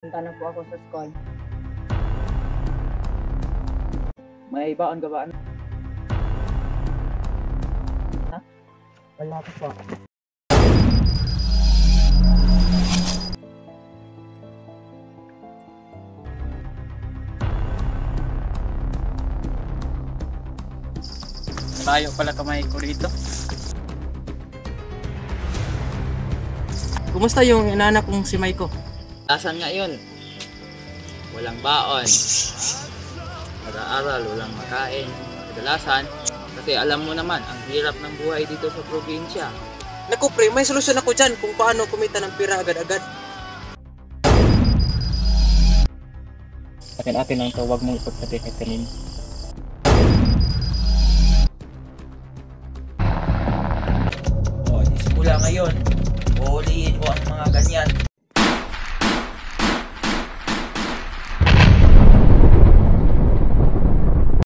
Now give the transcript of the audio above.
Punta na po ako sa school. May baon ka ba? Ha? Wala ko po. Malayo pala kamay ko rito. Kumusta yung inaanak kong si Maiko? Asan nga yun? Walang baon. Nag-aaral, walang makain. Kadalasan, kasi alam mo naman, ang hirap ng buhay dito sa probinsya. Naku pre, may solusyon ako dyan kung paano kumita ng pira agad-agad. Atin-atin ang tawag mong ipagpati kay kanina. O, simula ngayon, uulihin ko ang mga ganyan.